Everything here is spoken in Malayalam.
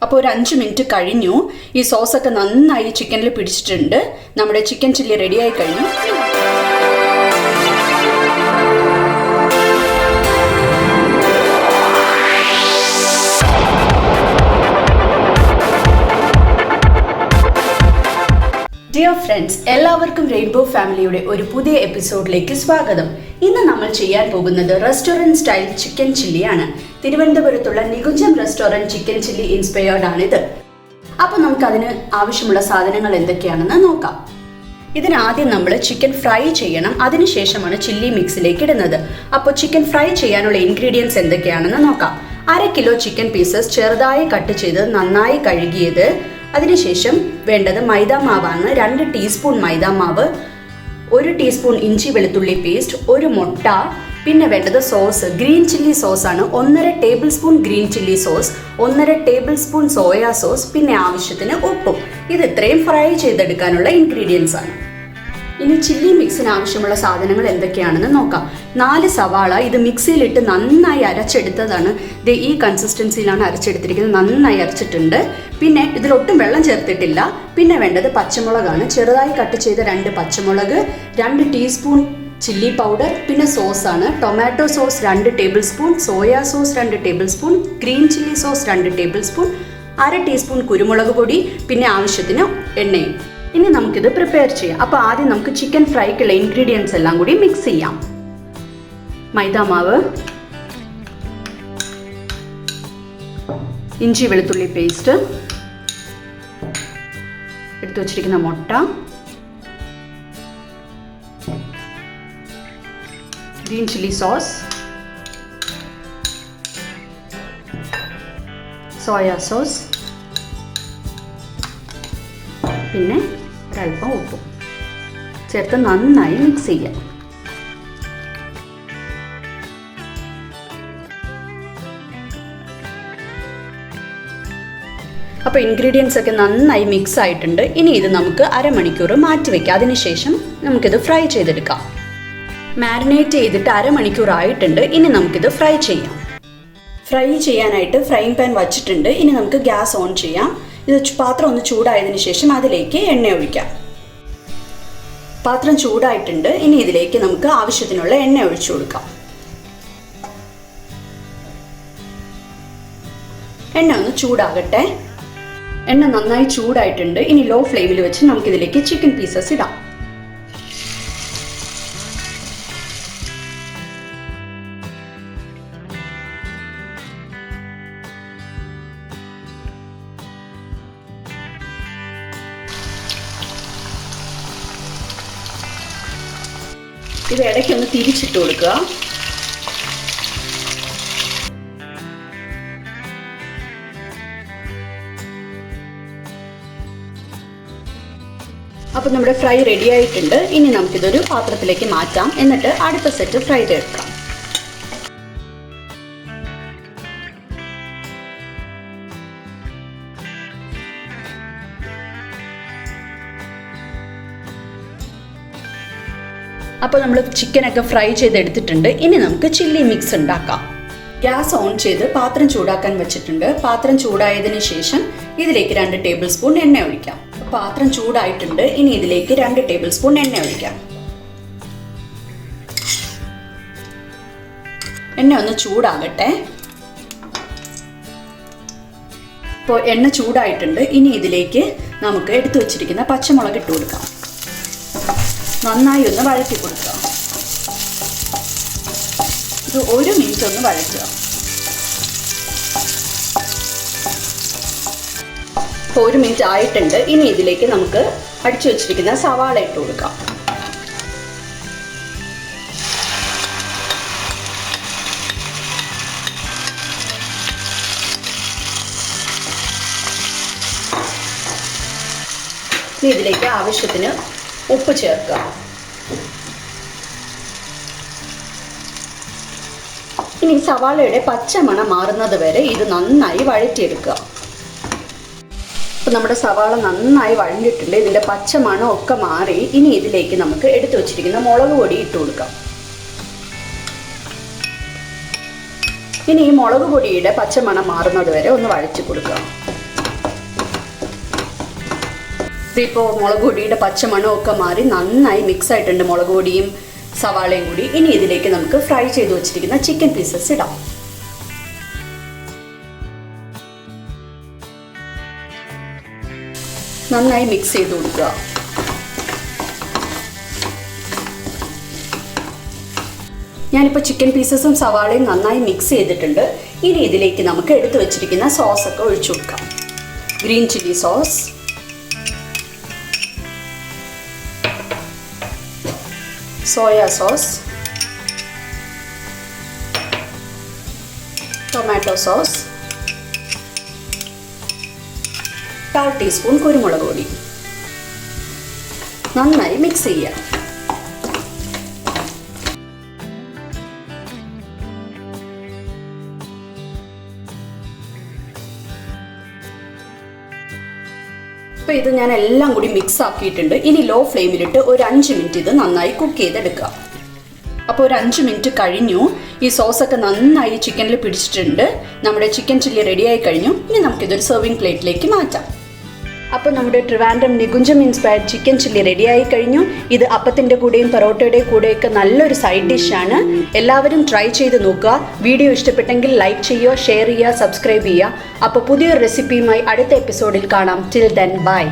അപ്പോൾ ഒരു 5 മിനിറ്റ് കഴിഞ്ഞു. ഈ സോസൊക്കെ നന്നായി ചിക്കനിൽ പിടിച്ചിട്ടുണ്ട്. നമ്മുടെ ചിക്കൻ ചില്ലി റെഡിയായി കഴിഞ്ഞു. ഡിയർ ഫ്രണ്ട്സ്, എല്ലാവർക്കും റെയിൻബോ ഫാമിലിയുടെ ഒരു പുതിയ എപ്പിസോഡിലേക്ക് സ്വാഗതം. ഇന്ന് നമ്മൾ ചെയ്യാൻ പോകുന്നത് റെസ്റ്റോറൻറ്റ് സ്റ്റൈൽ ചിക്കൻ ചില്ലിയാണ്. തിരുവനന്തപുരത്തുള്ള Nikunjam restaurant chicken chilli inspired ആണിത്. അപ്പോൾ നമുക്കതിന് ആവശ്യമുള്ള സാധനങ്ങൾ എന്തൊക്കെയാണെന്ന് നോക്കാം. ഇതിനാദ്യം നമ്മൾ ചിക്കൻ ഫ്രൈ ചെയ്യണം. അതിനുശേഷമാണ് ചില്ലി മിക്സിലേക്ക് ഇടുന്നത്. അപ്പോൾ ചിക്കൻ ഫ്രൈ ചെയ്യാനുള്ള ഇൻഗ്രീഡിയൻസ് എന്തൊക്കെയാണെന്ന് നോക്കാം. 1/2 കിലോ ചിക്കൻ പീസസ് ചെറുതായി കട്ട് ചെയ്ത് നന്നായി കഴുകിയത്. അതിനുശേഷം വേണ്ടത് മൈദാമാവാണ്. 2 ടീസ്പൂൺ മൈദാമാവ്, 1 ടീസ്പൂൺ ഇഞ്ചി വെളുത്തുള്ളി പേസ്റ്റ്, 1 മുട്ട. പിന്നെ വേണ്ടത് സോസ്, ഗ്രീൻ ചില്ലി സോസാണ്. 1.5 tablespoon green chilli sauce, 1.5 tablespoon soya sauce, പിന്നെ ആവശ്യത്തിന് ഉപ്പും. ഇത് ഇത്രയും ഫ്രൈ ചെയ്തെടുക്കാനുള്ള ഇൻഗ്രീഡിയൻസ് ആണ്. ഇനി ചില്ലി മിക്സിന് ആവശ്യമുള്ള സാധനങ്ങൾ എന്തൊക്കെയാണെന്ന് നോക്കാം. 4 സവാള, ഇത് മിക്സിയിലിട്ട് നന്നായി അരച്ചെടുത്തതാണ്. ഇത് ഈ കൺസിസ്റ്റൻസിയിലാണ് അരച്ചെടുത്തിരിക്കുന്നത്. നന്നായി അരച്ചിട്ടുണ്ട്. പിന്നെ ഇതിലൊട്ടും വെള്ളം ചേർത്തിട്ടില്ല. പിന്നെ വേണ്ടത് പച്ചമുളകാണ്. ചെറുതായി കട്ട് ചെയ്ത 2 പച്ചമുളക്, 2 ടീസ്പൂൺ ചില്ലി പൗഡർ, പിന്നെ സോസാണ്. Tomato sauce 2 tablespoon, soya sauce 2 tablespoon, green chilli sauce 2 tablespoon, 1/2 teaspoon കുരുമുളക് പൊടി, പിന്നെ ആവശ്യത്തിന് എണ്ണയും. ഇനി നമുക്കിത് പ്രിപ്പയർ ചെയ്യാം. അപ്പോൾ ആദ്യം നമുക്ക് ചിക്കൻ ഫ്രൈക്കുള്ള ഇൻഗ്രീഡിയൻസ് എല്ലാം കൂടി മിക്സ് ചെയ്യാം. മൈദാമാവ്, ഇഞ്ചി വെളുത്തുള്ളി പേസ്റ്റ്, എടുത്തു വച്ചിരിക്കുന്ന മുട്ട, green chilli sauce, soya sauce, പിന്നെ ഒരല്പം ഉപ്പും ചേർത്ത് നന്നായി മിക്സ് ചെയ്യാം. അപ്പോൾ ഇൻഗ്രീഡിയൻസ് ഒക്കെ നന്നായി മിക്സ് ആയിട്ടുണ്ട്. ഇനി ഇത് നമുക്ക് അരമണിക്കൂർ മാറ്റി വയ്ക്കാം. അതിനുശേഷം നമുക്കിത് ഫ്രൈ ചെയ്തെടുക്കാം. മാരിനേറ്റ് ചെയ്തിട്ട് അരമണിക്കൂർ ആയിട്ടുണ്ട്. ഇനി നമുക്കിത് ഫ്രൈ ചെയ്യാം. ഫ്രൈ ചെയ്യാനായിട്ട് ഫ്രൈങ് പാൻ വച്ചിട്ടുണ്ട്. ഇനി നമുക്ക് ഗ്യാസ് ഓൺ ചെയ്യാം. ഇത് പാത്രം ഒന്ന് ചൂടായതിനു ശേഷം അതിലേക്ക് എണ്ണ ഒഴിക്കാം. പാത്രം ചൂടായിട്ടുണ്ട്. ഇനി ഇതിലേക്ക് നമുക്ക് ആവശ്യത്തിനുള്ള എണ്ണ ഒഴിച്ചു കൊടുക്കാം. എണ്ണ ഒന്ന് ചൂടാകട്ടെ. എണ്ണ നന്നായി ചൂടായിട്ടുണ്ട്. ഇനി ലോ ഫ്ലെയിമിൽ വെച്ച് നമുക്കിതിലേക്ക് ചിക്കൻ പീസസ് ഇടാം. ഇത് ഇടയ്ക്കൊന്ന് തിരിച്ചിട്ട് കൊടുക്കുക. അപ്പോൾ നമ്മുടെ ഫ്രൈ റെഡി ആയിട്ടുണ്ട്. ഇനി നമുക്കിതൊരു പാത്രത്തിലേക്ക് മാറ്റാം. എന്നിട്ട് അടുത്ത സെറ്റ് ഫ്രൈ ചെയ്തെടുക്കാം. അപ്പോൾ നമ്മൾ ചിക്കനൊക്കെ ഫ്രൈ ചെയ്തെടുത്തിട്ടുണ്ട്. ഇനി നമുക്ക് ചില്ലി മിക്സ് ഉണ്ടാക്കാം. ഗ്യാസ് ഓൺ ചെയ്ത് പാത്രം ചൂടാക്കാൻ വെച്ചിട്ടുണ്ട്. പാത്രം ചൂടായതിനു ശേഷം ഇതിലേക്ക് 2 ടേബിൾ സ്പൂൺ എണ്ണ ഒഴിക്കാം. പാത്രം ചൂടായിട്ടുണ്ട്. ഇനി ഇതിലേക്ക് 2 ടേബിൾ സ്പൂൺ എണ്ണ ഒഴിക്കാം. എണ്ണ ഒന്ന് ചൂടാകട്ടെ. ഇപ്പോൾ എണ്ണ ചൂടായിട്ടുണ്ട്. ഇനി ഇതിലേക്ക് നമുക്ക് എടുത്തു വച്ചിരിക്കുന്ന പച്ചമുളക് ഇട്ട് കൊടുക്കാം. നന്നായി ഒന്ന് വഴറ്റി കൊടുക്കുക. ഇത് 1 മിനിറ്റ് ഒന്ന് വഴറ്റുക. ഇപ്പോൾ 1 മിനിറ്റ് ആയിട്ടുണ്ട്. ഇനി ഇതിലേക്ക് നമുക്ക് അടിച്ചു വെച്ചിരിക്കുന്ന സവാള ഇട്ട് കൊടുക്കാം. ഇനി ഇതിലേക്ക് ആവശ്യത്തിന് ഉപ്പ് ചേർക്കുക. ഇനി സവാളയുടെ പച്ചമണം മാറുന്നത് വരെ ഇത് നന്നായി വഴറ്റിയെടുക്കുക. അപ്പോൾ നമ്മുടെ സവാള നന്നായി വഴഞ്ഞിട്ടുണ്ട്. ഇതിൻ്റെ പച്ചമണം ഒക്കെ മാറി. ഇനി ഇതിലേക്ക് നമുക്ക് എടുത്തു വച്ചിരിക്കുന്ന മുളക് പൊടി ഇട്ട് കൊടുക്കാം. ഇനി ഈ മുളക് പൊടിയുടെ പച്ചമണം മാറുന്നത് വരെ ഒന്ന് വഴറ്റി കൊടുക്കുക. ഇതിപ്പോൾ മുളക് പൊടിയുടെ പച്ചമണമൊക്കെ മാറി നന്നായി മിക്സ് ആയിട്ടുണ്ട് മുളക് പൊടിയും സവാളയും കൂടി. ഇനി ഇതിലേക്ക് നമുക്ക് ഫ്രൈ ചെയ്ത് വെച്ചിരിക്കുന്ന ചിക്കൻ പീസസ് ഇടാം. നന്നായി മിക്സ് ചെയ്ത് കൊടുക്കുക. ഞാനിപ്പോൾ ചിക്കൻ പീസസും സവാളയും നന്നായി മിക്സ് ചെയ്തിട്ടുണ്ട്. ഇനി ഇതിലേക്ക് നമുക്ക് എടുത്തു വെച്ചിരിക്കുന്ന സോസൊക്കെ ഒഴിച്ചു കൊടുക്കാം. Green chilli sauce, soya sauce, tomato sauce, 1/4 teaspoon കുരുമുളക് പൊടി. നന്നായി മിക്സ് ചെയ്യാം. അപ്പോൾ ഇത് ഞാൻ എല്ലാം കൂടി മിക്സ് ആക്കിയിട്ടുണ്ട്. ഇനി ലോ ഫ്ലെയിമിലിട്ട് ഒരു 5 മിനിറ്റ് ഇത് നന്നായി കുക്ക് ചെയ്തെടുക്കുക. അപ്പോൾ ഒരു 5 മിനിറ്റ് കഴിഞ്ഞു. ഈ സോസൊക്കെ നന്നായി ചിക്കനിൽ പിടിച്ചിട്ടുണ്ട്. നമ്മുടെ ചിക്കൻ ചില്ലി റെഡിയായി കഴിഞ്ഞു. ഇനി നമുക്കിതൊരു സെർവിങ് പ്ലേറ്റിലേക്ക് മാറ്റാം. അപ്പോൾ നമ്മുടെ Trivandrum Nikunjam inspired chicken chilli റെഡിയായി കഴിഞ്ഞു. ഇത് അപ്പത്തിൻ്റെ കൂടെയും പൊറോട്ടയുടെ കൂടെയൊക്കെ നല്ലൊരു സൈഡ് ഡിഷാണ്. എല്ലാവരും ട്രൈ ചെയ്ത് നോക്കുക. വീഡിയോ ഇഷ്ടപ്പെട്ടെങ്കിൽ ലൈക്ക് ചെയ്യുക, ഷെയർ ചെയ്യുക, സബ്സ്ക്രൈബ് ചെയ്യുക. അപ്പോൾ പുതിയൊരു റെസിപ്പിയുമായി അടുത്ത എപ്പിസോഡിൽ കാണാം. Till then bye.